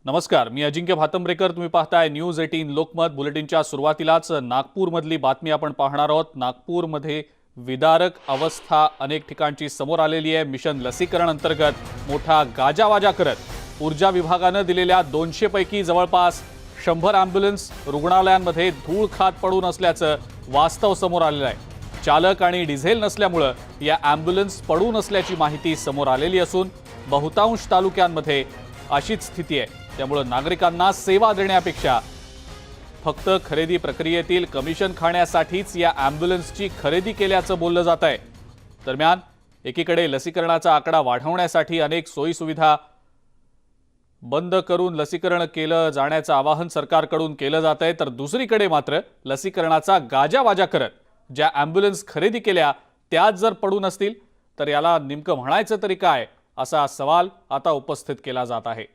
नमस्कार, मी अजिंक्य भातंब्रेकर। तुम्ही पाहताय न्यूज 18 लोकमत। बुलेटिनच्या सुरुवातीलाच नागपूरमधली बातमी आपण पाहणार आहोत। नागपूरमध्ये विदारक अवस्था अनेक ठिकाणची समोर आलेली आहे। मिशन लसीकरण अंतर्गत मोठा गाजावाजा करत ऊर्जा विभागाने दिलेल्या 200 पैकी जवळपास 100 ॲम्ब्युलन्स रुग्णालयांमध्ये धूळ खात पडून असल्याचं वास्तव समोर आलेलं आहे। चालक आणि डिझेल नसल्यामुळे या ॲम्ब्युलन्स पडून असल्याची माहिती समोर आलेली असून बहुतांश तालुक्यांमध्ये अशीच स्थिती आहे। त्यामुळे नागरिकांना सेवा देण्यापेक्षा फक्त खरेदी प्रक्रियेतील कमिशन खाण्यासाठीच या ॲम्ब्युलन्सची खरेदी केल्याचं बोललं जात आहे। दरम्यान एकीकडे लसीकरणाचा आकडा वाढवण्यासाठी अनेक सोयी सुविधा बंद करून लसीकरण केलं जाण्याचं आवाहन सरकारकडून केलं जात आहे, तर दुसरीकडे मात्र लसीकरणाचा गाजावाजा करत ज्या ॲम्ब्युलन्स खरेदी केल्या त्याच जर पडून असतील तर याला नेमकं म्हणायचं तरी काय, असा सवाल आता उपस्थित केला जात आहे।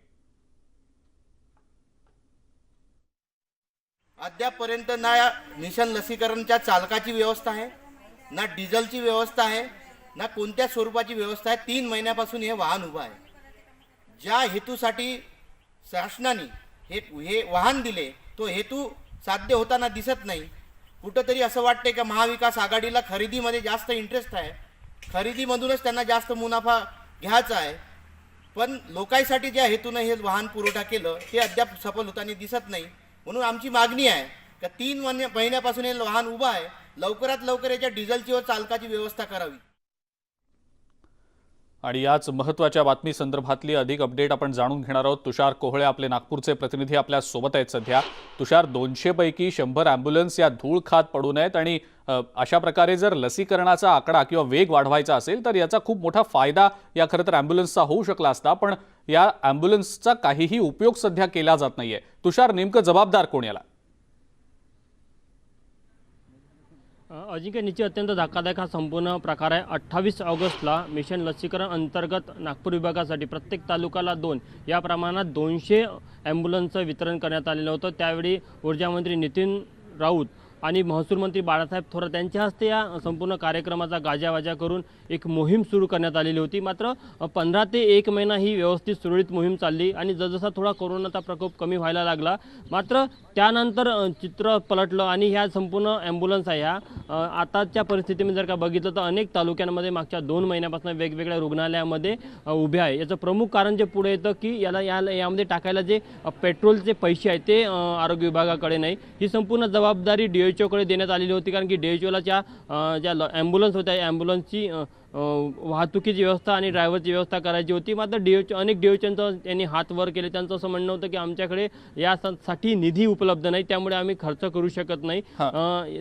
अद्यापर्यंत ना मिशन लसीकरणच्या चालकाची व्यवस्था आहे, ना डिझेलची व्यवस्था आहे, ना कोणत्या स्वरूपाची व्यवस्था आहे। 3 महिन्यापासून हे वाहन उभं आहे। ज्या हेतूसाठी शासनाने हे वाहन दिले तो हेतू साध्य होताना दिसत नाही। कुठंतरी असं वाटते की महाविकास आघाडीला खरेदीमध्ये जास्त इंटरेस्ट आहे, खरेदीमधूनच त्यांना जास्त मुनाफा घ्यायचा आहे। पण लोकांसाठी ज्या हेतूने हे वाहन पुरवठा केलं ते अद्याप सफल होताना दिसत नाही। म्हणून आमची मागणी आहे की 3 महिन्यापासून हे वाहन उभं आहे, लवकरात लवकर याच्या डिझेलची व चालकाची व्यवस्था करावी। आणि याच महत्त्वाच्या बातमी संदर्भातली अधिक अपडेट आपण जाणून घेणार आहोत। तुषार कोहळे आपले नागपूरचे प्रतिनिधी आपल्या सोबत आहेत सध्या। तुषार, 200 पैकी 100 ॲम्ब्युलन्स या धूळ खात पडून आहेत आणि अशा प्रकारे जर लसीकरणाचा आकडा किंवा वेग वाढवायचा असेल तर याचा खूप मोठा फायदा या खरं तर ॲम्ब्युलन्सचा होऊ शकला असता, पण या ॲम्ब्युलन्सचा काहीही उपयोग सध्या केला जात नाहीये। तुषार, नेमकं जबाबदार कोण याला? अजिंक्य, निश्चित अत्यंत धक्कादायक हा संपूर्ण प्रकार आहे। 28 ऑगस्टला मिशन लसीकरण अंतर्गत नागपूर विभागासाठी प्रत्येक तालुक्याला 2 या प्रमाणात 200 ॲम्ब्युलन्सचं वितरण करण्यात आलेलं होतं। त्यावेळी ऊर्जामंत्री नितीन राऊत आणि महसूल मंत्री बाळासाहेब थोरात यांच्या हस्ते या संपूर्ण कार्यक्रमाचा गाजावाजा करून एक मोहीम सुरू करण्यात आलेली होती। मात्र 15 ते 1 महिना ही व्यवस्थित सुरळीत मोहीम चालली आणि जसजसा थोडा कोरोनाचा प्रकोप कमी व्हायला लागला मात्र त्यानंतर चित्र पलटलं आणि ह्या संपूर्ण ॲम्ब्युलन्स आहे ह्या आताच्या परिस्थितीमध्ये जर का बघितलं तर अनेक तालुक्यांमध्ये मागच्या 2 महिन्यापासून वेगवेगळ्या रुग्णालयामध्ये उभ्या आहे। याचं प्रमुख कारण जे पुढे येतं की यामध्ये टाकायला जे पेट्रोलचे पैसे आहेत ते आरोग्य विभागाकडे नाही। ही संपूर्ण जबाबदारी DHOकडे देण्यात आलेली होती, कारण की DHOला ज्या ॲम्ब्युलन्स होत्या ॲम्ब्युलन्सची वाहतुकीची व्यवस्था आणि ड्रायव्हरची व्यवस्था करायची होती। मात्र अनेक DHOचं त्यांनी हात वर केले। त्यांचं असं म्हणणं होतं की आमच्याकडे यासाठी निधी उपलब्ध नाही, त्यामुळे आम्ही खर्च करू शकत नाही।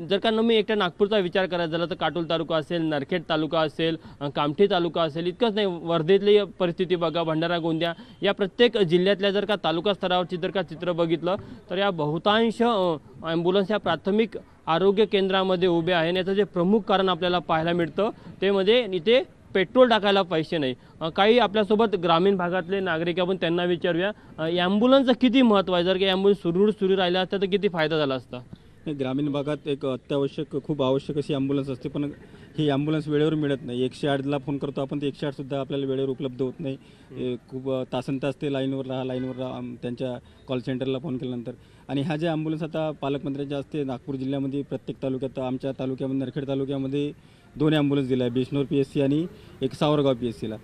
जर का मी एकट्या नागपूरचा विचार करायचा झाला तर काटोल तालुका असेल, नरखेड तालुका असेल, कामठी तालुका असेल, इतकंच नाही वर्धेतली परिस्थिती बघा, भंडारा गोंदिया या प्रत्येक जिल्ह्यातल्या जर का तालुका स्तरावरची जर का चित्र बघितलं तर या बहुतांश ॲम्ब्युलन्स या प्राथमिक आरोग्य केंद्रामध्ये उभे आहे। याचं जे प्रमुख कारण आपल्याला पाहायला मिळतं ते म्हणजे इथे पेट्रोल टाकायला पैसे नाही। काही आपल्यासोबत ग्रामीण भागातले नागरिक आपण त्यांना विचारूया, ॲम्ब्युलन्सचं किती महत्त्व आहे? जर की ॲम्ब्युलन्स सुरू राहिला असता तर किती फायदा झाला असता? ग्रामीण भागात एक अत्यावश्यक खूप आवश्यक अशी ॲम्ब्युलन्स असते, पण ही ॲम्ब्युलन्स वेळेवर मिळत नाही। 108ला फोन करतो आपण, ते 108सुद्धा आपल्याला वेळेवर उपलब्ध होत नाही। खूप तासनतास ते लाईनवर राहा त्यांच्या कॉल सेंटरला फोन केल्यानंतर। आणि ह्या ज्या ॲम्ब्युलन्स आता पालकमंत्र्यांच्या हस्ते नागपूर जिल्ह्यामध्ये प्रत्येक तालुक्यात, आमच्या तालुक्यामध्ये नरखेड तालुक्यामध्ये 2 ॲम्ब्युलन्स दिल्या आहे, बिष्णोर PSC आणि एक सावरगाव PSCला।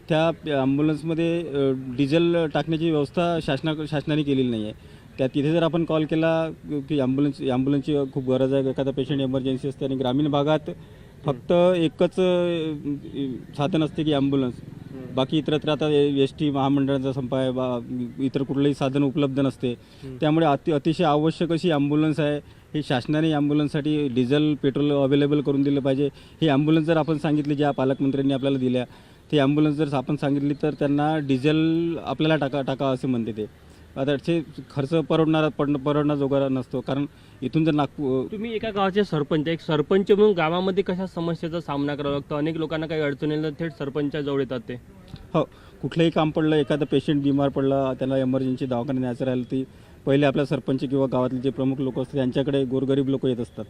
त्या ॲम्ब्युलन्समध्ये डिझेल टाकण्याची व्यवस्था शासनाने केलेली नाही आहे। तिथे जर आपण कॉल केला की ॲम्ब्युलन्सची खूप गरज आहे, एखादा पेशंट इमर्जन्सी असते आणि ग्रामीण भागात फक्त एकच साधन असते की ॲम्ब्युलन्स, बाकी इतरत्र आता ST महामंडळाचा संप आहे, इतर कुठलंही साधन उपलब्ध नसते। त्यामुळे अतिशय आवश्यक अशी ॲम्ब्युलन्स आहे। ही शासनाने ॲम्ब्युलन्ससाठी डिझेल पेट्रोल अवेलेबल करून दिलं पाहिजे। ही ॲम्ब्युलन्स जर आपण सांगितली, ज्या पालकमंत्र्यांनी आपल्याला दिल्या, ती ॲम्ब्युलन्स जर आपण सांगितली तर त्यांना डिझेल आपल्याला टाका असे म्हणते ते। आता ते खर्च परवडण्याजोगा नसतो, कारण इथून जर तुम्ही एका गावाचे सरपंच, एक सरपंच म्हणून गावामध्ये कशा समस्येचा सामना करावा लागतो? अनेक लोकांना काही अडचण येईल तर थेट सरपंचाजवळ येतात ते। हो, कुठलंही काम पडलं, एखादा पेशंट बिमार पडला, त्याला इमर्जन्सी दवाखान्यात न्यायचं राहिलं, ती पहिले आपल्या सरपंच किंवा गावातले जे प्रमुख लोक असतात त्यांच्याकडे गोरगरीब लोक येत असतात।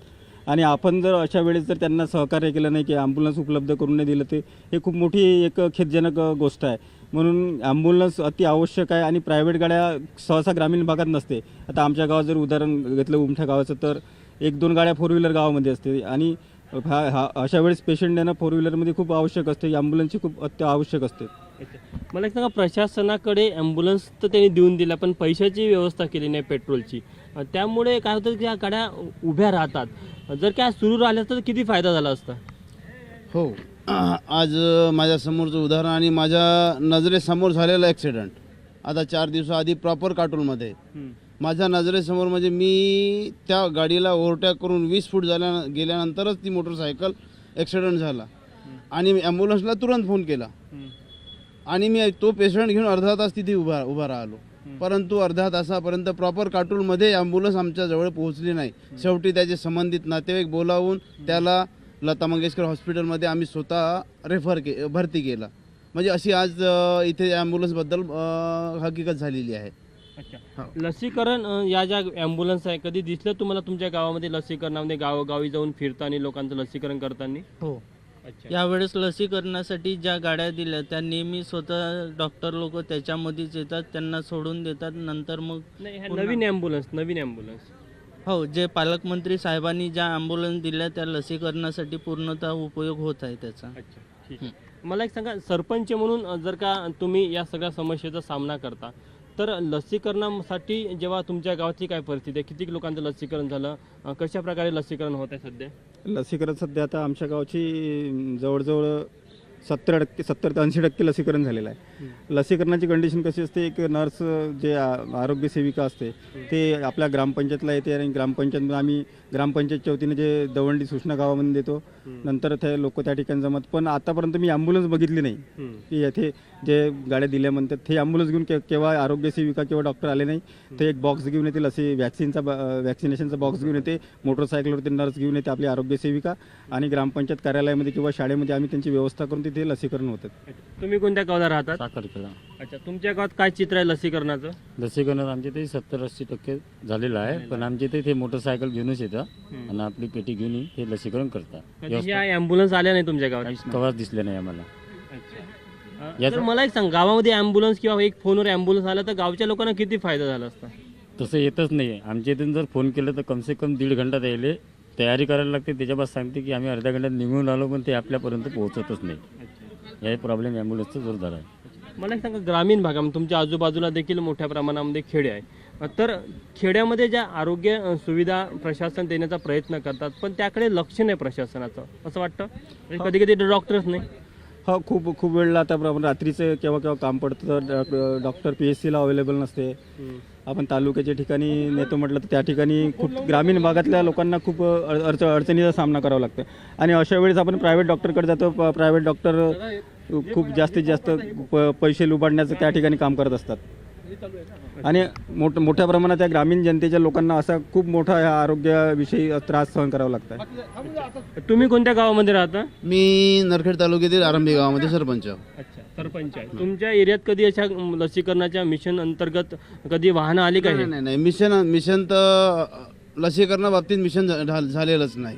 आणि आपण जर अशा वेळेस जर त्यांना सहकार्य केलं नाही की ॲम्ब्युलन्स उपलब्ध करून नाही दिलं, ते हे खूप मोठी एक खेदजनक गोष्ट आहे। म्हणून ॲम्ब्युलन्स अति आवश्यक आहे आणि प्रायव्हेट गाड्या सहसा ग्रामीण भागात नसते. आता आमच्या गावात जर उदाहरण घेतलं उमठा गावाचं तर 1-2 गाड्या 4 व्हीलर गावामध्ये असते आणि अशा वेळेस पेशंट नेणं 4 व्हीलरमध्ये खूप आवश्यक असते. ॲम्ब्युलन्सची खूप आवश्यक असते. मला एक सांगा, प्रशासनाकडे ॲम्ब्युलन्स तर त्यांनी देऊन दिला पण पैशाची व्यवस्था केली नाही पेट्रोलची. त्यामुळे काय होतं की या गाड्या उभ्या राहतात. जर काय सुरू राहिल्या तर किती फायदा झाला असता. हो, आज माझ्यासमोरचं उदाहरण आणि माझ्या नजरेसमोर झालेलं ॲक्सिडेंट आता 4 दिवसाआधी प्रॉपर काटोलमध्ये माझ्या नजरेसमोर, म्हणजे मी त्या गाडीला ओव्हरटेक करून 20 फूट गेल्यानंतरच ती मोटरसायकल ॲक्सिडेंट झाला आणि मी ॲम्ब्युलन्सला तुरंत फोन केला आणि मी तो पेशंट घेऊन अर्धा तास तिथे उभा राहिलो. परंतु अर्ध्या तासापर्यंत प्रॉपर काटोलमध्ये ॲम्ब्युलन्स आमच्या जवळ पोहोचली नाही. शेवटी त्याचे संबंधित नातेवाईक बोलावून त्याला लता मंगेशकर हॉस्पिटलमध्ये आम्ही स्वतः भरती केला. म्हणजे अशी आज इथे ॲम्ब्युलन्सबद्दल हकीकत झालेली आहे. अच्छा, लसीकरण या ज्या ॲम्ब्युलन्स आहे कधी दिसलं तुम्हाला तुमच्या गावामध्ये लसीकरणामध्ये गावोगावी जाऊन फिरताना लोकांचं लसीकरण करताना? हो, अच्छा. यावेळेस लसीकरणासाठी ज्या गाड्या दिल्या त्या नेहमी स्वतः डॉक्टर लोक त्याच्यामध्येच येतात, त्यांना सोडून देतात. नंतर मग नाही, ह्या नवीन ॲम्ब्युलन्स हो, जे पालकमंत्री साहेबांनी ज्या ॲम्ब्युलन्स दिल्या त्या लसीकरणासाठी पूर्णतः उपयोग होत आहे त्याचा. अच्छा, ठीक आहे. मला एक सांगा, सरपंच म्हणून जर का तुम्ही या सगळ्या समस्येचा सामना करता तर लसीकरणासाठी जेव्हा तुमच्या गावातली काय परिस्थिती आहे, किती लोकांचं लसीकरण झालं, कशा प्रकारे लसीकरण होत आहे सध्या? लसीकरण सध्या आता आमच्या गावची जवळजवळ 70 ते 80% लसीकरण झालेलं आहे. लसीकरणाची कंडिशन कशी असते, एक नर्स जे आरोग्य सेविका असते ते आपल्या ग्रामपंचायतला येते आणि ग्रामपंचायतमध्ये आम्ही ग्रामपंचायतच्या वतीने जे दवंडी सूचना गावामध्ये देतो. नंतर ते लोक त्या ठिकाणी जमत. पण आतापर्यंत मी ॲम्ब्युलन्स बघितली नाही की येथे जे गाड्या दिल्या म्हणतात ते ॲम्ब्युलन्स घेऊन केव्हा आरोग्य सेविका किंवा डॉक्टर आले नाही. ते एक बॉक्स घेऊन येते, वॅक्सिनेशनचा बॉक्स घेऊन येते, मोटरसायकलवरती नर्स घेऊन येते आपली आरोग्य सेविका आणि ग्रामपंचायत कार्यालयामध्ये किंवा शाळेमध्ये आम्ही त्यांची व्यवस्था करून तिथे लसीकरण होतं. तुम्ही कोणत्या गावाला राहतात? साखरखेडा. अच्छा, तुमच्या गावात काय चित्र आहे लसीकरणाचं? लसीकरण आमच्या इथे 70-80% झालेलं आहे. पण आमच्या इथे ते मोटरसायकल घेऊनच येतं आणि आपली पेटी घेऊन हे लसीकरण करतात. कधी या ॲम्ब्युलन्स आल्या नाही तुमच्या गावात? कवाच दिसले नाही आम्हाला. तर मला एक सांग, गावामध्ये ॲम्ब्युलन्स किंवा एक फोनवर ॲम्ब्युलन्स आला तर गावच्या लोकांना किती फायदा झाला असता? तसं येतच नाही. आमच्या इथून जर फोन केलं तर कमसे कम 1.5 घंटा यायले तयारी करायला लागते. त्याच्याबाद सांगते की आम्ही अर्ध्या घंट्यात निघून आलो, पण ते आपल्यापर्यंत पोहोचतच नाही. हे प्रॉब्लेम ॲम्ब्युलन्सचा जोरदार आहे. मला एक सांगा, ग्रामीण भागामध्ये तुमच्या आजूबाजूला देखील मोठ्या प्रमाणामध्ये खेडे आहे, तर खेड्यामध्ये ज्या आरोग्य सुविधा प्रशासन देण्याचा प्रयत्न करतात पण त्याकडे लक्ष नाही प्रशासनाचं, असं वाटतं? कधी कधी डॉक्टरच नाही. हो, खूप वेळेला आता आपण रात्रीचं केव्हा काम पडतं तर डॉक्टर PSCला अवेलेबल नसते. आपण तालुक्याच्या ठिकाणी नेतो म्हटलं तर त्या ठिकाणी खूप ग्रामीण भागातल्या लोकांना खूप अडचणीचा सामना करावा लागतो आणि अशा वेळेस आपण प्रायव्हेट डॉक्टरकडे जातो. प्रायव्हेट डॉक्टर खूप जास्तीत जास्त पैसे लुबाडण्याचं त्या ठिकाणी काम करत असतात आणि मोठ्या प्रमाणात त्या ग्रामीण जनतेच्या लोकांना असा खूप मोठा ह्या आरोग्याविषयी त्रास सहन करावा लागतो. तुम्ही कोणत्या गावामध्ये राहता? मी नरखेड तालुक्यातील आरंभी गावामध्ये सरपंच आहो. अच्छा, सरपंच आहे. तुमच्या एरियात कधी अशा लसीकरणाच्या मिशन अंतर्गत कधी वाहनं आली का? नाही, मिशन तर लसीकरणाबाबतीत मिशन झालेलंच नाही.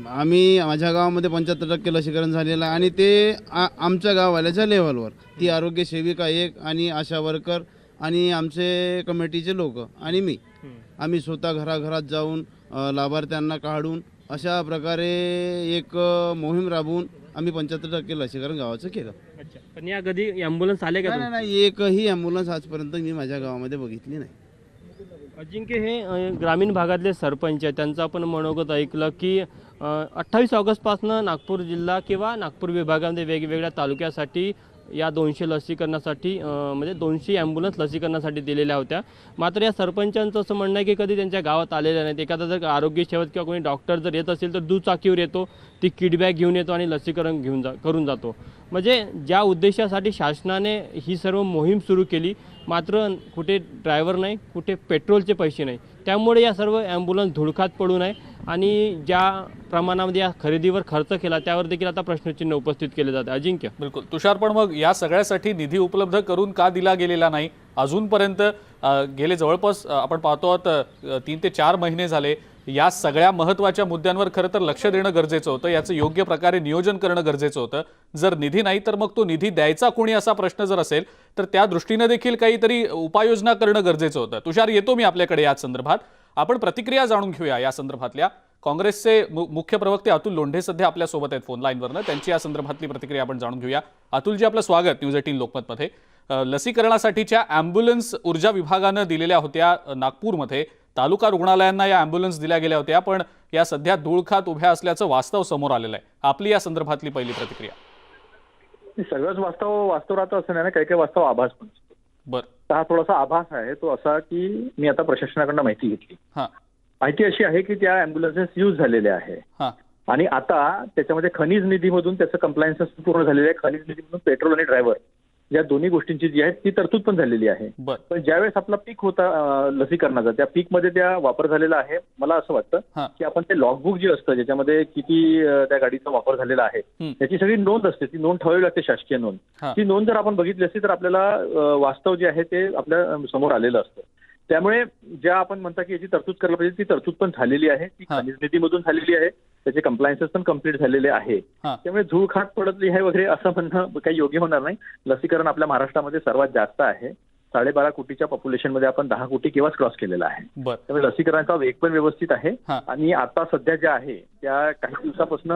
आम्ही माझ्या गावामध्ये 75% लसीकरण झालेलं आहे आणि ते आमच्या गाववाल्याच्या लेव्हलवर ती आरोग्य सेविका एक आणि आशा वर्कर आणि आमचे कमिटीचे लोक आणि मी आम्ही स्वतः घराघरात जाऊन लाभार्थ्यांना काढून अशा प्रकारे एक मोहीम राबवून आम्ही 75% लसीकरण गावाचं केलं. अच्छा, पण या कधी ॲम्ब्युलन्स आले का? नाही, एकही ॲम्ब्युलन्स आजपर्यंत मी माझ्या गावामध्ये बघितली नाही. अजिंक्य, हे ग्रामीण भागातले सरपंच आहे, त्यांचं आपण मनोगत ऐकलं की 28 ऑगस्टपासून नागपूर जिल्हा किंवा नागपूर विभागामध्ये वेगवेगळ्या तालुक्यासाठी या 200 लसीकरणासाठी म्हणजे 200 ॲम्ब्युलन्स लसीकरणासाठी दिलेल्या होत्या. मात्र या सरपंचांचं असं म्हणणं आहे की कधी त्यांच्या गावात आलेल्या नाहीत. एखादा जर आरोग्य सेवक किंवा कोणी डॉक्टर जर येत असेल तर दुचाकीवर येतो, ती किट बॅग घेऊन येतो आणि लसीकरण करून जातो. म्हणजे ज्या उद्देशासाठी शासनाने ही सर्व मोहीम सुरू केली, मात्र कुठे ड्रायव्हर नाही, कुठे पेट्रोलचे पैसे नाही. त्यामुळे या सर्व ॲम्ब्युलन्स धुळखात पडून आहे आणि ज्या प्रमाणामध्ये या खरेदीवर खर्च केला त्यावर देखील आता प्रश्नचिन्ह उपस्थित केले जाते. अजिंक्य, बिलकुल तुषार, पण मग या सगळ्यासाठी निधी उपलब्ध करून का दिला गेलेला नाही अजूनपर्यंत गेले जवळपास आपण पाहतो आहोत 3 ते 4 महिने झाले या सगळ्या महत्त्वाच्या मुद्द्यांवर खरं तर लक्ष देणं गरजेचं होतं, याचं योग्य प्रकारे नियोजन करणं गरजेचं होतं. जर निधी नाही तर मग तो निधी द्यायचा कोणी असा प्रश्न जर असेल तर त्या दृष्टीने देखील काहीतरी उपाययोजना करणं गरजेचं होतं. तुषार, येतो मी आपल्याकडे या संदर्भात. आपण प्रतिक्रिया जाणून घेऊया या संदर्भातल्या. काँग्रेसचे मुख्य प्रवक्ते अतुल लोंढे सध्या आपल्या सोबत आहेत फोन लाईनवरनं. त्यांची या संदर्भातली प्रतिक्रिया आपण जाणून घेऊया. अतुलजी, आपलं स्वागत न्यूज 18 लोकमतमध्ये. लसीकरणासाठीच्या ॲम्ब्युलन्स ऊर्जा विभागानं दिलेल्या होत्या नागपूरमध्ये. तालुका रुग्णालयांना या ॲम्ब्युलन्स दिल्या गेल्या होत्या, पण या सध्या धूळखात उभ्या असल्याचं वास्तव समोर आलेलं आहे. आपली या संदर्भातली पहिली प्रतिक्रिया. सगळंच वास्तव राहतं असं नाही ना, काही काही वास्तव आभास पण असतो. बरं. तर हा थोडासा आभास आहे तो असा की मी आता प्रशासनाकडनं माहिती घेतली. माहिती अशी आहे की त्या अँब्युलन्सेस यूज झालेल्या आहे आणि आता त्याच्यामध्ये खनिज निधीमधून त्याचं कंप्लायन्स पूर्ण झालेलं आहे. खनिज निधीमधून पेट्रोल आणि ड्रायव्हर या दोन्ही गोष्टींची जी आहे ती तरतूद पण झालेली आहे. पण ज्यावेळेस आपला पीक होता लसीकरणाचा, त्या पीक मध्ये त्या वापर झालेला आहे. मला असं वाटतं की आपण ते लॉगबुक जे असतं ज्याच्यामध्ये किती त्या गाडीचा वापर झालेला आहे त्याची सगळी नोंद असते, ती नोंद ठेवावी लागते, शासकीय नोंद. ती नोंद जर आपण बघितली असती तर आपल्याला वास्तव जे आहे ते आपल्या समोर आलेलं असतं. त्यामुळे ज्या आपण म्हणता की याची तरतूद करायला पाहिजे ती तरतूद पण झालेली आहे, ती खनिज निधीमधून झालेली आहे, त्याचे कंप्लायन्सेस पण कम्प्लीट झालेले आहे. त्यामुळे धूळखाट पडतली आहे वगैरे असं म्हणणं काही योग्य होणार नाही. लसीकरण आपल्या महाराष्ट्रामध्ये सर्वात जास्त आहे. 12.5 कोटीच्या पॉप्युलेशन मध्ये आपण 10 कोटी केव्हाच क्रॉस केलेला आहे. त्यामुळे लसीकरणाचा वेग पण व्यवस्थित आहे आणि आता सध्या ज्या आहे त्या काही दिवसापासून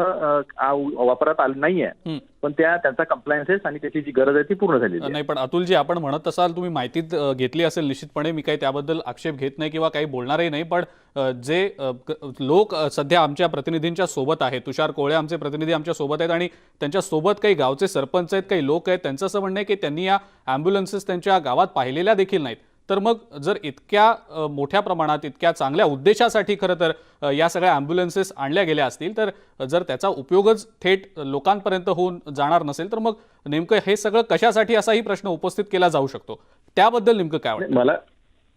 वापरात आलं नाहीये, पण त्यांचा कंप्लायन्सेस आणि त्याची जी गरज आहे ती पूर्ण झालेली आहे. नाही, पण अतुलजी, आपण म्हणत असाल तुम्ही माहिती घेतली असेल निश्चितपणे, मी काही त्याबद्दल आक्षेप घेत नाही किंवा काही बोलणारही नाही. पण जे लोक सध्या आमच्या प्रतिनिधींच्या सोबत आहेत, तुषार कोळे आमचे प्रतिनिधी आमच्या सोबत आहेत आणि त्यांच्या सोबत काही गावचे सरपंच आहेत, काही लोक आहेत, त्यांचं असं म्हणणं आहे की त्यांनी या ॲम्ब्युलन्सेस त्यांच्या गावात पाहिलेल्या देखील नाहीत. तर मग जर इतक्या मोठ्या प्रमाणात इतक्या चांगल्या उद्देशासाठी खरं तर या सगळ्या ॲम्ब्युलन्सेस आणल्या गेल्या असतील, तर जर त्याचा उपयोगच थेट लोकांपर्यंत होऊन जाणार नसेल तर मग नेमकं हे सगळं कशासाठी असाही प्रश्न उपस्थित केला जाऊ शकतो. त्याबद्दल नेमकं काय वाटतं?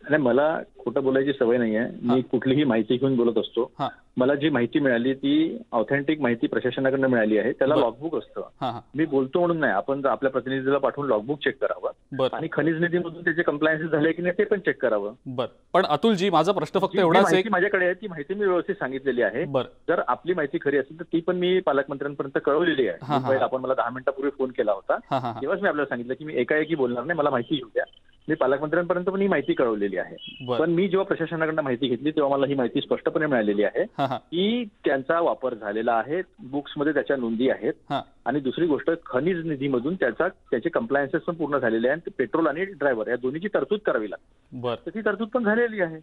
मला खोटं बोलायची सवय नाहीये. मी कुठलीही माहिती घेऊन बोलत असतो. मला जी माहिती मिळाली ती ऑथेंटिक माहिती प्रशासनाकडनं मिळाली आहे. त्याला लॉगबुक असतं. मी बोलतो म्हणून नाही, आपण आपल्या प्रतिनिधीला पाठवून लॉगबुक चेक करावं आणि खनिज निधीमधून त्याचे कंप्लायन्सेस झाले की नाही ते पण चेक करावं. पण अतुलजी, माझा प्रश्न फक्त एवढाच आहे, माझ्याकडे आहे ती माहिती मी व्यवस्थित सांगितलेली आहे. जर आपली माहिती खरी असेल तर ती पण मी पालकमंत्र्यांपर्यंत कळवलेली आहे. आपण मला 10 मिनिटापूर्वी फोन केला होता तेव्हाच मी आपल्याला सांगितलं की मी एकाएकी बोलणार नाही, मला माहिती घेऊ द्या. मी पालकमंत्र्यांपर्यंत पण ही माहिती कळवलेली आहे. पण मी जेव्हा प्रशासनाकडनं माहिती घेतली तेव्हा मला ही माहिती स्पष्टपणे मिळालेली आहे की त्यांचा वापर झालेला आहे, बुक्समध्ये त्याच्या नोंदी आहेत. आणि दुसरी गोष्ट, खनिज निधीमधून त्याचे कंप्लायन्सेस पण पूर्ण झालेले आहे. पेट्रोल आणि ड्रायव्हर या दोन्हीची तरतूद करावी लागते. तर ती तरतूद पण झालेली आहे.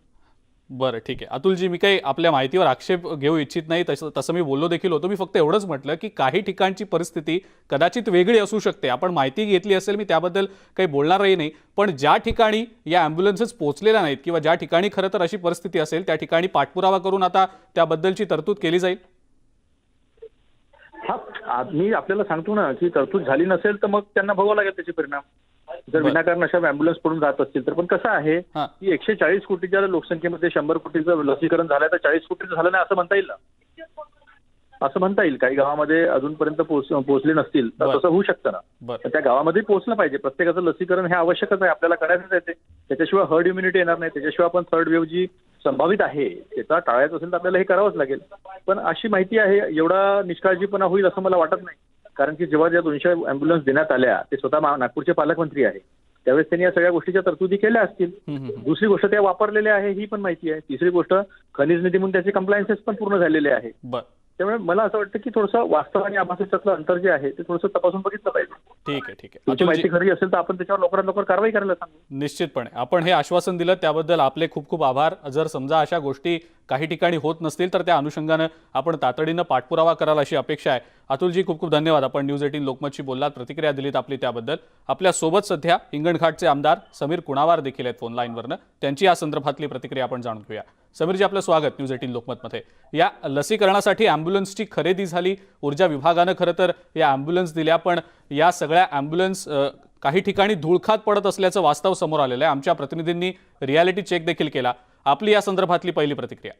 बरं, ठीक आहे. अतुलजी, मी काही आपल्या माहितीवर आक्षेप घेऊ इच्छित नाही, तसं मी बोललो देखील होतो. मी फक्त एवढंच म्हटलं की काही ठिकाणची परिस्थिती कदाचित वेगळी असू शकते. आपण माहिती घेतली असेल, मी त्याबद्दल काही बोलणारही नाही. पण ज्या ठिकाणी या ॲम्ब्युलन्सेस पोहोचलेल्या नाहीत किंवा ज्या ठिकाणी खरं तर अशी परिस्थिती असेल त्या ठिकाणी पाठपुरावा करून आता त्याबद्दलची तरतूद केली जाईल. मी आपल्याला सांगतो ना की तरतूद झाली नसेल तर मग त्यांना भोगावं लागेल त्याचे परिणाम. जर विनाकारण अशा अँब्युलन्स पडून जात असतील तर. पण कसं आहे की 140 कोटीच्या लोकसंख्येमध्ये 100 कोटीचं लसीकरण झालं तर 40 कोटीचं झालं नाही असं म्हणता येईल ना? असं म्हणता येईल. काही गावामध्ये अजूनपर्यंत पोहोचले नसतील तर तसं होऊ शकतं ना. त्या गावामध्ये पोहोचलं पाहिजे. प्रत्येकाचं लसीकरण हे आवश्यकच आहे, आपल्याला करायचंच आहे ते. त्याच्याशिवाय हर्ड इम्युनिटी येणार नाही. त्याच्याशिवाय आपण थर्ड वेव्ह जी संभावित आहे त्याचा टाळायचं असेल तर आपल्याला हे करावंच लागेल. पण अशी माहिती आहे, एवढा निष्काळजीपणा होईल असं मला वाटत नाही. कारण की जेव्हा ज्या 200 अँब्युलन्स देण्यात आल्या ते स्वतः नागपूरचे पालकमंत्री आहे, त्यावेळेस त्यांनी या सगळ्या गोष्टीच्या तरतुदी केल्या असतील. दुसरी गोष्ट, त्या वापरलेल्या आहे ही पण माहिती आहे. तिसरी गोष्ट, खनिज निधीमधून त्याचे कंप्लायन्सेस पण पूर्ण झालेले आहे. त्यामुळे मला असं वाटतं की थोडंसं वास्तव आणि आभासातलं अंतर जे आहे ते थोडंसं तपासून बघितलं पाहिजे. ठीक आहे, ठीक आहे. तुमची माहिती खरी असेल तर आपण त्याच्यावर लवकरात लवकर कारवाई करायला सांगू. निश्चितपणे आपण हे आश्वासन दिलं त्याबद्दल आपले खूप खूप आभार. जर समजा अशा गोष्टी काही ठिकाणी होत नसतील तर त्या अनुषंगानं आपण तातडीनं पाठपुरावा कराल अशी अपेक्षा आहे. अतुलजी, खूप खूप धन्यवाद. आपण न्यूज 18 लोकमतशी बोललात, प्रतिक्रिया दिलीत आपली त्याबद्दल. आपल्या सोबत सध्या हिंगणघाटचे आमदार समीर कुणावार देखील आहेत फोन लाईनवरनं. त्यांची या संदर्भातली प्रतिक्रिया आपण जाणून घेऊया. समीरजी, आपलं स्वागत न्यूज 18 लोकमतमध्ये. या लसीकरणासाठी ॲम्ब्युलन्सची खरेदी झाली, ऊर्जा विभागानं खरं तर या ॲम्ब्युलन्स दिल्या, पण या सगळ्या ॲम्ब्युलन्स काही ठिकाणी धूळखात पडत असल्याचं वास्तव समोर आलेलं आहे. आमच्या प्रतिनिधींनी रियालिटी चेक देखील केला. आपली या संदर्भातली पहिली प्रतिक्रिया.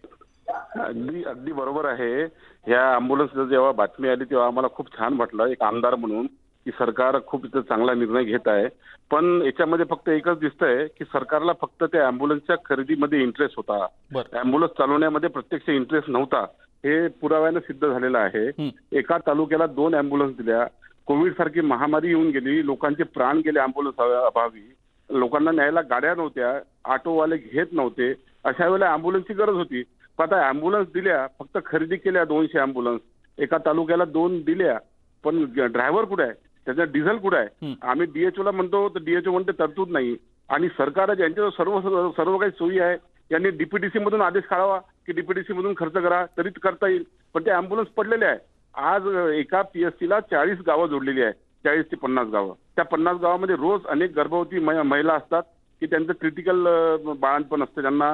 अगदी बरोबर आहे. या अँब्युलन्स जेव्हा बातमी आली तेव्हा आम्हाला खूप छान वाटलं एक आमदार म्हणून की सरकार खूप इथं चांगला निर्णय घेत आहे, पण याच्यामध्ये फक्त एकच दिसतंय की सरकारला फक्त त्या अँब्युलन्सच्या खरेदीमध्ये इंटरेस्ट होता, अँब्युलन्स चालवण्यामध्ये प्रत्यक्ष इंटरेस्ट नव्हता. हे पुराव्यानं सिद्ध झालेलं आहे. एका तालुक्याला 2 अँब्युलन्स दिल्या. कोविड सारखी महामारी येऊन गेली, लोकांचे प्राण गेले अँब्युलन्स अभावी, लोकांना न्यायला गाड्या नव्हत्या, ऑटोवाले घेत नव्हते. अशा वेळेला अँब्युलन्सची गरज होती. पण आता अँब्युलन्स दिल्या, फक्त खरेदी केल्या 200 अँब्युलन्स, एका तालुक्याला 2 दिल्या, पण ड्रायव्हर कुठे आहे, त्याचा डिझेल कुठे आहे? आम्ही डीएचओला म्हणतो तर डीएचओ म्हणते तरतूद नाही. आणि सरकार ज्यांच्याजवळ सर्व काही सोयी आहे, यांनी डीपीडीसी मधून आदेश काढावा की डीपीडीसी मधून खर्च करा, तरी करता येईल. पण ते अँब्युलन्स पडलेले आहे. आज एका पीएससीला 40 गावं जोडलेली आहे, 40 ते 50 गावं. त्या 50 गावामध्ये रोज अनेक गर्भवती महिला असतात की त्यांचं क्रिटिकल बाळंतपण असतं, त्यांना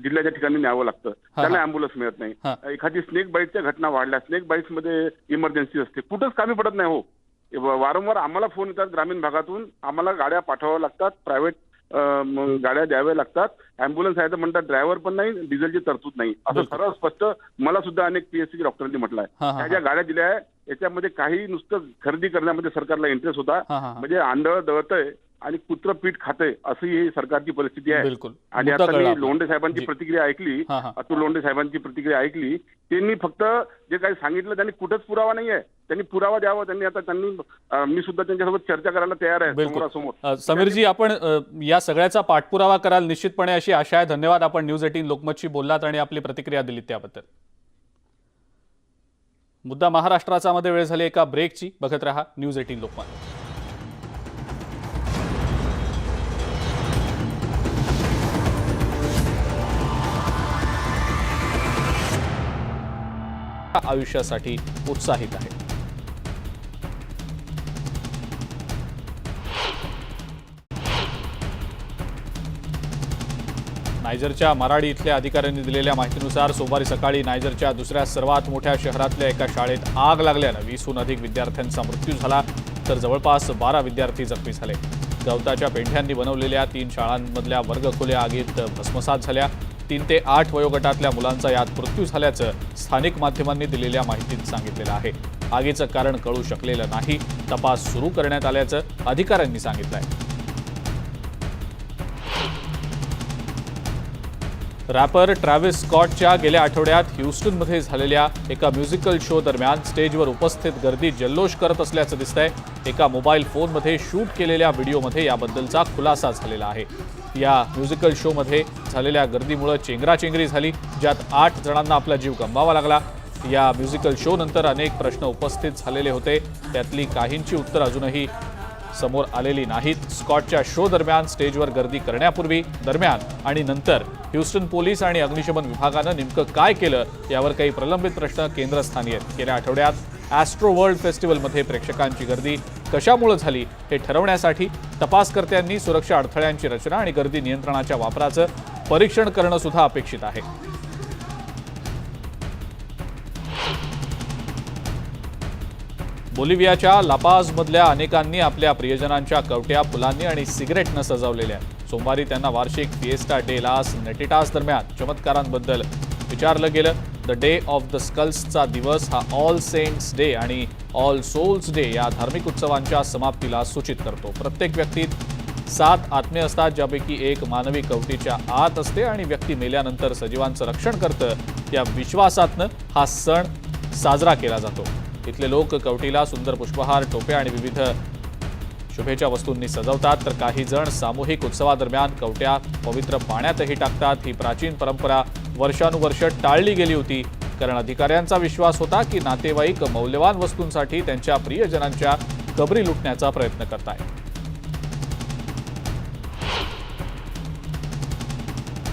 जिल्ह्याच्या ठिकाणी न्यावं लागतं, त्यांना अँब्युलन्स मिळत नाही. एखादी स्नेक बाईटच्या घटना वाढल्या, स्नेक बाईट्स मध्ये इमर्जन्सी असते, कुठंच कामी पडत नाही. हो, वारंवार आम्हाला फोन येतात ग्रामीण भागातून, आम्हाला गाड्या पाठवाव्या लागतात, प्रायव्हेट गाड्या द्याव्या लागतात. अँब्युलन्स आहे तर म्हणतात ड्रायव्हर पण नाही, डिझेलची तरतूद नाही. असं सरळ स्पष्ट मला सुद्धा अनेक पीएससी डॉक्टरांनी म्हटलं आहे. ह्या ज्या गाड्या दिल्या आहे याच्यामध्ये काही नुसतं खरेदी करण्यामध्ये सरकारला इंटरेस्ट होता, म्हणजे आंधळ दळतंय आणि कुत्र पीठ खातंय, अशी ही सरकारची परिस्थिती आहे. आणि आता मी लोंढे साहेबांची प्रतिक्रिया ऐकली, अतुल लोंढे साहेबांची प्रतिक्रिया ऐकली. त्यांनी फक्त जे काही सांगितलं त्यांनी कुठंच पुरावा नाही आहे, त्यांनी पुरावा द्यावा. मी सुद्धा त्यांच्यासोबत चर्चा करायला तयार आहे समोरासमोर. समीरजी, आपण या सगळ्याचा पाठपुरावा कराल निश्चितपणे अशी आशा आहे. धन्यवाद, आपण न्यूज 18 लोकमतशी बोललात आणि आपली प्रतिक्रिया दिलीत त्याबद्दल. मुद्दा महाराष्ट्राचा मध्ये वेळ झाली एका ब्रेकची. बघत रहा न्यूज 18 लोकमत. आयुष्यासाठी उत्साहित आहे. नायजरच्या माराडी इथल्या अधिकाऱ्यांनी दिलेल्या माहितीनुसार सोमवारी सकाळी नायजरच्या दुसऱ्या सर्वात मोठ्या शहरातल्या एका शाळेत आग लागल्यानं 20हून अधिक विद्यार्थ्यांचा मृत्यू झाला, तर जवळपास 12 विद्यार्थी जखमी झाले. गवताच्या पेंढ्यांनी बनवलेल्या 3 शाळांमधल्या वर्गखोल्या आगीत भस्मसात झाल्या. 3 ते 8 वयोगटातल्या मुलांचा यात मृत्यू झाल्याचं स्थानिक माध्यमांनी दिलेल्या माहितीत सांगितलेलं आहे. आगीचं कारण कळू शकलेलं नाही. तपास सुरू करण्यात आल्याचं अधिकाऱ्यांनी सांगितलंय. रॅपर ट्रॅव्हिस स्कॉटच्या गेल्या आठवड्यात ह्यूस्टनमध्ये झालेल्या एका म्युझिकल शो दरम्यान स्टेजवर उपस्थित गर्दी जल्लोष करत असल्याचं दिसतंय. एका मोबाईल फोनमध्ये शूट केलेल्या व्हिडिओमध्ये याबद्दलचा खुलासा झालेला आहे. या म्युझिकल शोमध्ये झालेल्या गर्दीमुळे चेंगराचेंगरी झाली, ज्यात 8 जणांना आपला जीव गमवावा लागला. या म्युझिकल शो नंतर अनेक प्रश्न उपस्थित झालेले होते, त्यातली काहींची उत्तर अजूनही समोर आलेली नाहीत. स्कॉटच्या शो दरम्यान स्टेजवर गर्दी करण्यापूर्वी, दरम्यान आणि नंतर ह्यूस्टन पोलीस आणि अग्निशमन विभागानं नेमकं काय केलं यावर काही प्रलंबित प्रश्न केंद्रस्थानी आहेत. गेल्या आठवड्यात ॲस्ट्रो वर्ल्ड फेस्टिवलमध्ये प्रेक्षकांची गर्दी कशामुळे झाली हे ठरवण्यासाठी तपासकर्त्यांनी सुरक्षा अडथळ्यांची रचना आणि गर्दी नियंत्रणाच्या वापराचं परीक्षण करणं सुद्धा अपेक्षित आहे. बोलिव्हियाच्या लापाझमधल्या अनेकांनी आपल्या प्रियजनांच्या कवट्या फुलांनी आणि सिगरेटनं सजवलेल्या आहेत. सोमवारी त्यांना वार्षिक फिएस्टा डे लास नेटिटास दरम्यान चमत्कारांबद्दल विचारलं गेलं. द डे ऑफ द स्कल्सचा दिवस हा ऑल सेंट्स डे आणि ऑल सोल्स डे या धार्मिक उत्सवांच्या समाप्तीला सूचित करतो. प्रत्येक व्यक्तीत 7 आत्मे असतात, ज्यापैकी एक मानवी कवटीच्या आत असते आणि व्यक्ती मेल्यानंतर सजीवांचं रक्षण करतं. या विश्वासातनं हा सण साजरा केला जातो. इथले लोक कवटीला सुंदर पुष्पहार, टोप्या आणि विविध शुभेच्छा वस्तूंनी सजवतात, तर काही जण सामूहिक उत्सवादरम्यान कवट्या पवित्र पाण्यातही टाकतात. ही प्राचीन परंपरा वर्षानुवर्ष टाळली गेली होती, कारण अधिकाऱ्यांचा विश्वास होता की नातेवाईक मौल्यवान वस्तूंसाठी त्यांच्या प्रियजनांच्या कबरी लुटण्याचा प्रयत्न करतायत.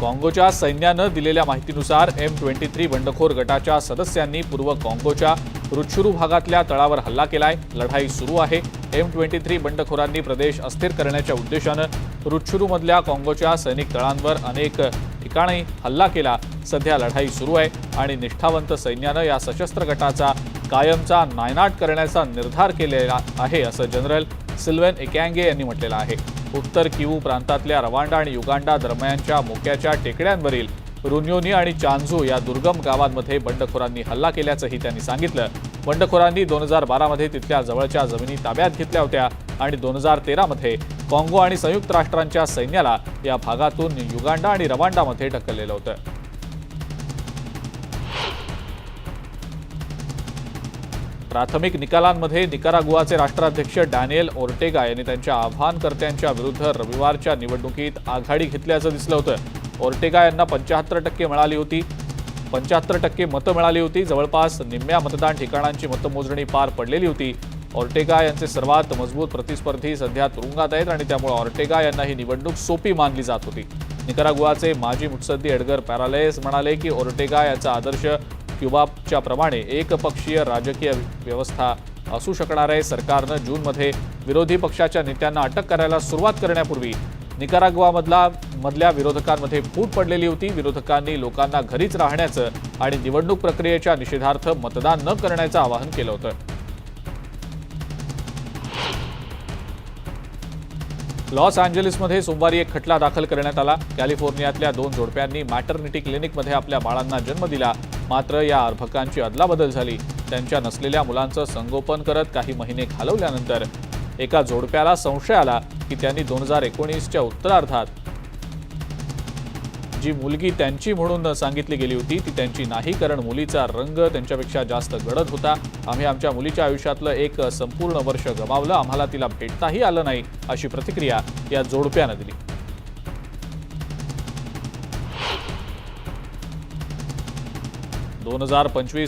काँगोच्या सैन्यानं दिलेल्या माहितीनुसार M23 बंडखोर गटाच्या सदस्यांनी पूर्व काँगोच्या रुच्छुरू भागातल्या तळावर हल्ला केलाय. लढाई सुरू आहे. M23 बंडखोरांनी प्रदेश अस्थिर करण्याच्या उद्देशानं रुच्छुरूमधल्या काँगोच्या सैनिक तळांवर अनेक ठिकाणी हल्ला केला. सध्या लढाई सुरू आहे आणि निष्ठावंत सैन्यानं या सशस्त्र गटाचा कायमचा नायनाट करण्याचा निर्धार केलेला आहे, असं जनरल सिल्वेन एकँगे यांनी म्हटलेलं आहे. उत्तर किवू प्रांतातल्या रवांडा आणि युगांडा दरम्यानच्या मोक्याच्या टेकड्यांवरील रुन्योनी आणि चांझू या दुर्गम गावांमध्ये बंडखोरांनी हल्ला केल्याचंही त्यांनी सांगितलं. बंडखोरांनी 2012 मध्ये तिथल्या जवळच्या जमिनी ताब्यात घेतल्या होत्या आणि 2013 मध्ये काँगो आणि संयुक्त राष्ट्रांच्या सैन्याला या भागातून युगांडा आणि रवांडामध्ये ढकललेलं होतं. प्राथमिक निकालांमध्ये निकारागुआचे राष्ट्राध्यक्ष डॅनियल ओर्टेगा यांनी त्यांच्या आव्हानकर्त्यांच्या विरुद्ध रविवारच्या निवडणुकीत आघाडी घेतल्याचं दिसलं होतं. ओर्टेगा यांना 75% मिळाली होती. 75% मतं मिळाली होती. जवळपास निम्म्या मतदान ठिकाणांची मतमोजणी पार पडलेली होती. ओर्टेगा यांचे सर्वात मजबूत प्रतिस्पर्धी सध्या तुरुंगात आहेत आणि त्यामुळे ओर्टेगा यांना ही निवडणूक सोपी मानली जात होती. निकारागुआचे माजी मुत्सद्दी एडगर पॅरालेस म्हणाले की ओर्टेगा याचा आदर्श क्युबाच्या प्रमाणे एकपक्षीय राजकीय व्यवस्था असू शकणार आहे. सरकारनं जूनमध्ये विरोधी पक्षाच्या नेत्यांना अटक करायला सुरुवात करण्यापूर्वी निकारागुआमधल्या विरोधकांमध्ये फूट पडलेली होती. विरोधकांनी लोकांना घरीच राहण्याचं आणि निवडणूक प्रक्रियेच्या निषेधार्थ मतदान न करण्याचं आवाहन केलं होतं. लॉस एंजेलिसमध्ये सोमवारी एक खटला दाखल करण्यात आला. कॅलिफोर्नियातल्या 2 जोडप्यांनी मॅटर्निटी क्लिनिकमध्ये आपल्या बाळांना जन्म दिला. मात्र या अर्भकांची अदलाबदल झाली. त्यांच्या नसलेल्या मुलांचं संगोपन करत काही महिने घालवल्यानंतर एका जोडप्याला संशय आला की त्यांनी 2019च्या उत्तरार्धात जी मुलगी त्यांची म्हणून सांगितली गेली होती ती त्यांची नाही, कारण मुलीचा रंग त्यांच्यापेक्षा जास्त गडद होता. आम्ही आमच्या मुलीच्या आयुष्यातलं एक संपूर्ण वर्ष गमावलं. आम्हाला तिला भेटताही आलं नाही, अशी प्रतिक्रिया या जोडप्यानं दिली.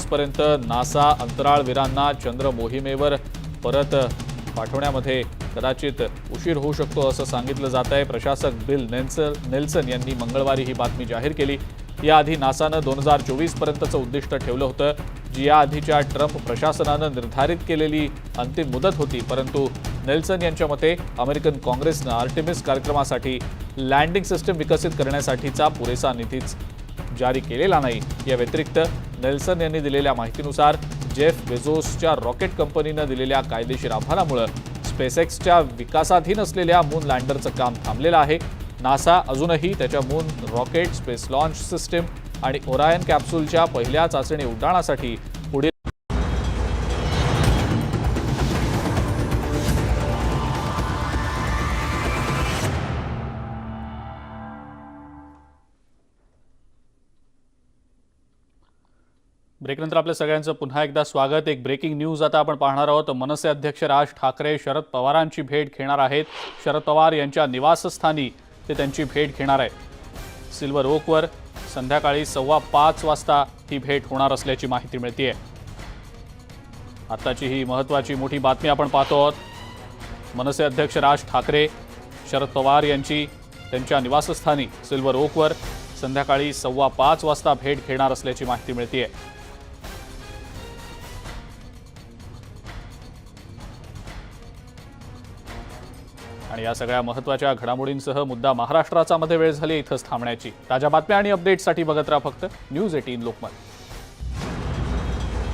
पर्यंत नासा अंतराळवीरांना चंद्र मोहिमेवर परत पाठवण्यामध्ये कदाचित उशीर होऊ शकतो असं सांगितलं जात आहे. प्रशासक बिल नेल्सन यांनी मंगळवारी ही बातमी जाहीर केली. याआधी नासानं 2024 पर्यंतचं उद्दिष्ट ठेवलं होतं, जी याआधीच्या ट्रम्प प्रशासनानं निर्धारित केलेली अंतिम मुदत होती. परंतु नेल्सन यांच्या मते अमेरिकन काँग्रेसनं आर्टेमिस कार्यक्रमासाठी लँडिंग सिस्टीम विकसित करण्यासाठीचा पुरेसा निधीच जारी केलेला नाही. या व्यतिरिक्त नेल्सन यांनी दिलेल्या माहितीनुसार जेफ बेझोसच्या रॉकेट कंपनीनं दिलेल्या कायदेशीर आव्हानामुळे स्पेसएक्सच्या विकासाधीन असलेल्या मून लँडरचं काम थांबलेलं आहे. नासा अजूनही त्याच्या moon rocket, space launch system आणि ओरायन कॅप्सूलच्या पहिल्या चाचणी उड्डाणासाठी पुढील ब्रेकनंतर आपल्या सगळ्यांचं पुन्हा एकदा स्वागत. एक ब्रेकिंग न्यूज आता आपण पाहणार आहोत. मनसे अध्यक्ष राज ठाकरे शरद पवारांची भेट घेणार आहेत. शरद पवार यांच्या निवासस्थानी ते त्यांची भेट घेणार आहेत. सिल्वर ओकवर संध्याकाळी 5:15 वाजता ही भेट होणार असल्याची माहिती मिळते. आताची ही महत्त्वाची मोठी बातमी आपण पाहतो आहोत. मनसे अध्यक्ष राज ठाकरे शरद पवार यांची त्यांच्या निवासस्थानी सिल्वर ओकवर संध्याकाळी 5:15 वाजता भेट घेणार असल्याची माहिती मिळते. आणि या सगळ्या महत्त्वाच्या घडामोडींसह मुद्दा महाराष्ट्राचा मध्ये वेळ झाली इथंच थांबण्याची. ताज्या बातम्या आणि अपडेट्ससाठी बघत राहा फक्त न्यूज 18 लोकमत.